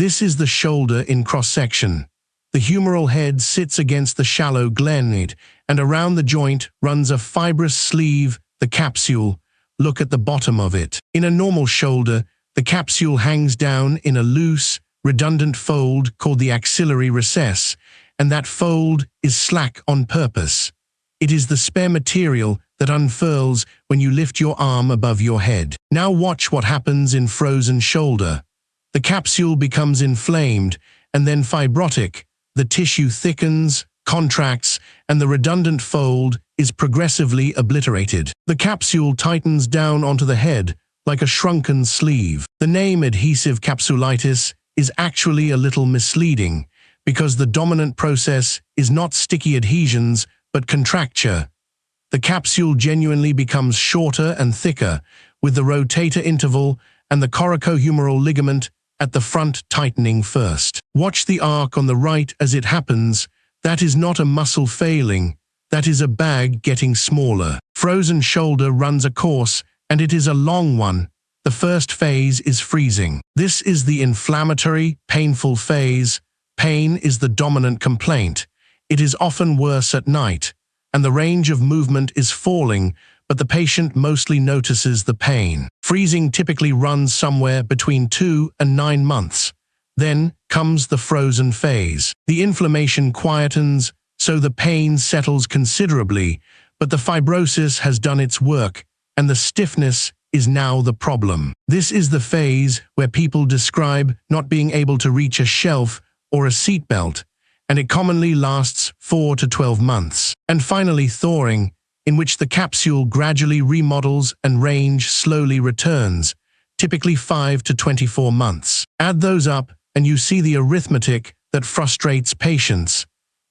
This is the shoulder in cross-section. The humeral head sits against the shallow glenoid, and around the joint runs a fibrous sleeve, the capsule. Look at the bottom of it. In a normal shoulder, the capsule hangs down in a loose, redundant fold called the axillary recess, and that fold is slack on purpose. It is the spare material that unfurls when you lift your arm above your head. Now watch what happens in frozen shoulder. The capsule becomes inflamed and then fibrotic. The tissue thickens, contracts, and the redundant fold is progressively obliterated. The capsule tightens down onto the head like a shrunken sleeve. The name adhesive capsulitis is actually a little misleading because the dominant process is not sticky adhesions but contracture. The capsule genuinely becomes shorter and thicker, with the rotator interval and the coracohumeral ligament at the front tightening first. Watch the arc on the right as it happens. That is not a muscle failing, that is a bag getting smaller. Frozen shoulder runs a course, and it is a long one. The first phase is freezing. This is the inflammatory, painful phase. Pain is the dominant complaint. It is often worse at night, and the range of movement is falling, but the patient mostly notices the pain. Freezing typically runs somewhere between 2 and 9 months. Then comes the frozen phase. The inflammation quietens, so the pain settles considerably, but the fibrosis has done its work, and the stiffness is now the problem. This is the phase where people describe not being able to reach a shelf or a seatbelt, and it commonly lasts 4 to 12 months. And finally, thawing, in which the capsule gradually remodels and range slowly returns, typically 5 to 24 months. Add those up, and you see the arithmetic that frustrates patients.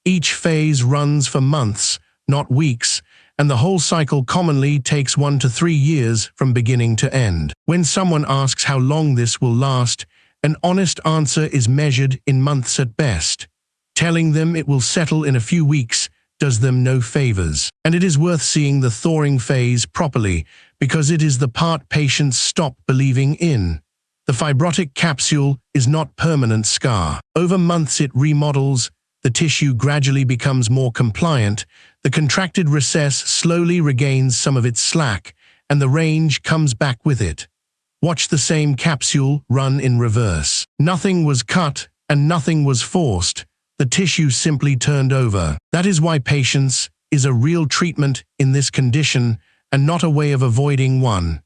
Each phase runs for months, not weeks, and the whole cycle commonly takes 1 to 3 years from beginning to end. When someone asks how long this will last, an honest answer is measured in months at best. Telling them it will settle in a few weeks does them no favors. And it is worth seeing the thawing phase properly, because it is the part patients stop believing in. The fibrotic capsule is not permanent scar. Over months it remodels, the tissue gradually becomes more compliant, the contracted recess slowly regains some of its slack, and the range comes back with it. Watch the same capsule run in reverse. Nothing was cut and nothing was forced. The tissue simply turned over. That is why patience is a real treatment in this condition and not a way of avoiding one.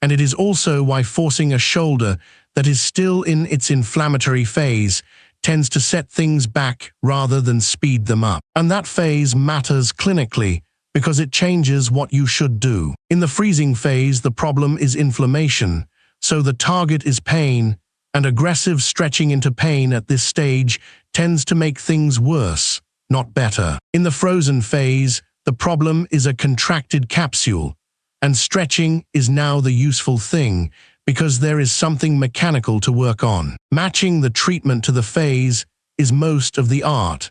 And it is also why forcing a shoulder that is still in its inflammatory phase tends to set things back rather than speed them up. And that phase matters clinically because it changes what you should do. In the freezing phase, the problem is inflammation, so the target is pain, and aggressive stretching into pain at this stage tends to make things worse, not better. In the frozen phase, the problem is a contracted capsule, and stretching is now the useful thing because there is something mechanical to work on. Matching the treatment to the phase is most of the art,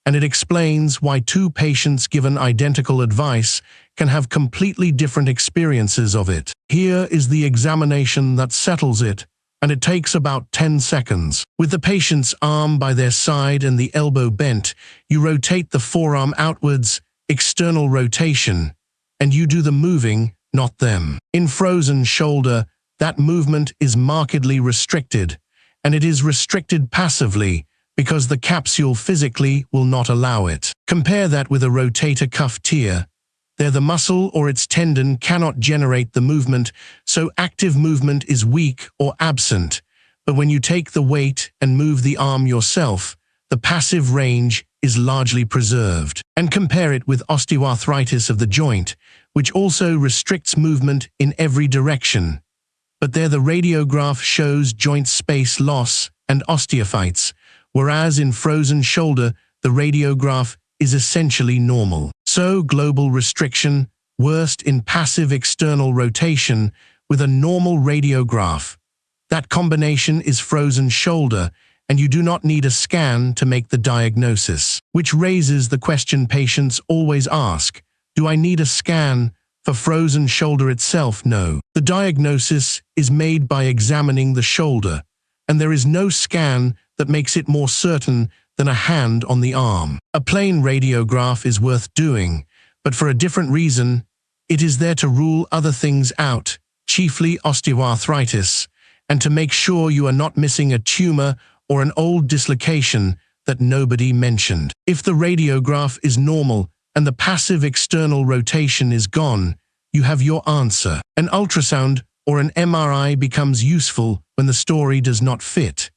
and it explains why 2 patients given identical advice can have completely different experiences of it. Here is the examination that settles it, and it takes about 10 seconds. With the patient's arm by their side and the elbow bent, you rotate the forearm outwards, external rotation, and you do the moving, not them. In frozen shoulder, that movement is markedly restricted, and it is restricted passively because the capsule physically will not allow it. Compare that with a rotator cuff tear. There the muscle or its tendon cannot generate the movement, so active movement is weak or absent. But when you take the weight and move the arm yourself, the passive range is largely preserved. And compare it with osteoarthritis of the joint, which also restricts movement in every direction. But there the radiograph shows joint space loss and osteophytes, whereas in frozen shoulder, the radiograph is essentially normal. So global restriction, worst in passive external rotation with a normal radiograph. That combination is frozen shoulder, and you do not need a scan to make the diagnosis. Which raises the question patients always ask, do I need a scan? For frozen shoulder itself, no. The diagnosis is made by examining the shoulder, and there is no scan that makes it more certain than a hand on the arm. A plain radiograph is worth doing, but for a different reason. It is there to rule other things out, chiefly osteoarthritis, and to make sure you are not missing a tumor or an old dislocation that nobody mentioned. If the radiograph is normal and the passive external rotation is gone, you have your answer. An ultrasound or an MRI becomes useful when the story does not fit,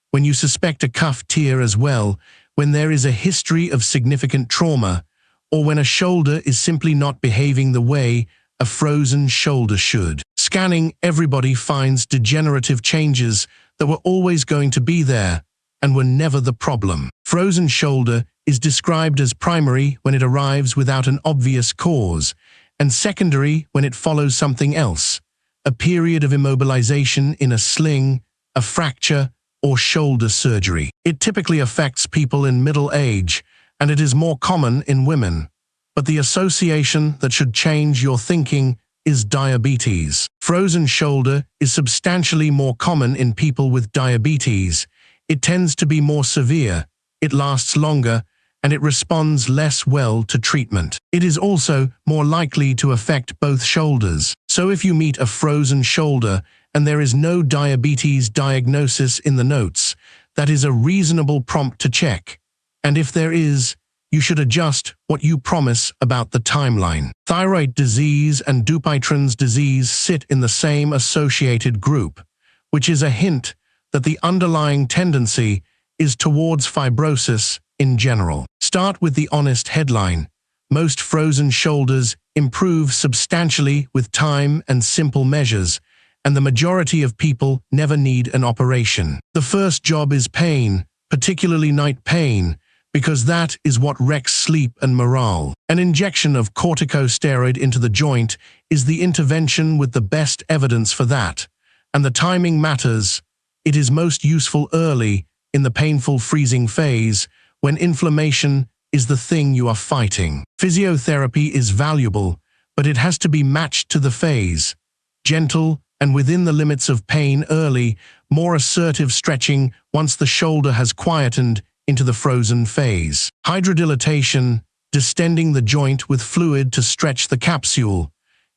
when you suspect a cuff tear as well, when there is a history of significant trauma, or when a shoulder is simply not behaving the way a frozen shoulder should. Scanning, everybody finds degenerative changes that were always going to be there and were never the problem. Frozen shoulder is described as primary when it arrives without an obvious cause, and secondary when it follows something else, a period of immobilization in a sling, a fracture, or shoulder surgery. It typically affects people in middle age, and it is more common in women. But the association that should change your thinking is diabetes. Frozen shoulder is substantially more common in people with diabetes. It tends to be more severe, it lasts longer, and it responds less well to treatment. It is also more likely to affect both shoulders. So if you meet a frozen shoulder and there is no diabetes diagnosis in the notes, that is a reasonable prompt to check. And if there is, you should adjust what you promise about the timeline. Thyroid disease and Dupuytren's disease sit in the same associated group, which is a hint that the underlying tendency is towards fibrosis in general. Start with the honest headline. Most frozen shoulders improve substantially with time and simple measures, and the majority of people never need an operation. The first job is pain, particularly night pain, because that is what wrecks sleep and morale. An injection of corticosteroid into the joint is the intervention with the best evidence for that, and the timing matters. It is most useful early, in the painful freezing phase, when inflammation is the thing you are fighting. Physiotherapy is valuable, but it has to be matched to the phase. Gentle and within the limits of pain early, more assertive stretching once the shoulder has quietened into the frozen phase. Hydrodilatation, distending the joint with fluid to stretch the capsule,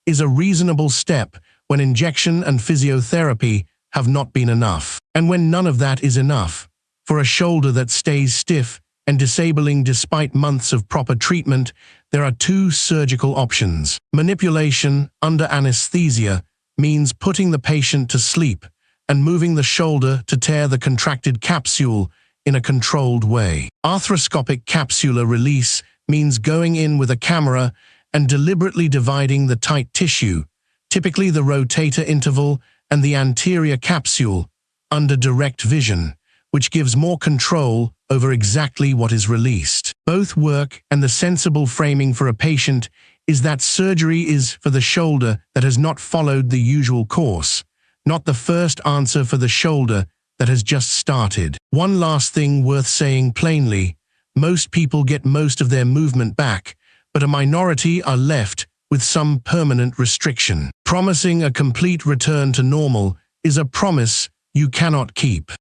is a reasonable step when injection and physiotherapy have not been enough. And when none of that is enough, for a shoulder that stays stiff and disabling despite months of proper treatment, there are two surgical options. Manipulation under anesthesia means putting the patient to sleep and moving the shoulder to tear the contracted capsule in a controlled way. Arthroscopic capsular release means going in with a camera and deliberately dividing the tight tissue, typically the rotator interval and the anterior capsule, under direct vision, which gives more control over exactly what is released. Both work, and the sensible framing for a patient is that surgery is for the shoulder that has not followed the usual course, not the first answer for the shoulder that has just started. One last thing worth saying plainly: most people get most of their movement back, but a minority are left with some permanent restriction. Promising a complete return to normal is a promise you cannot keep.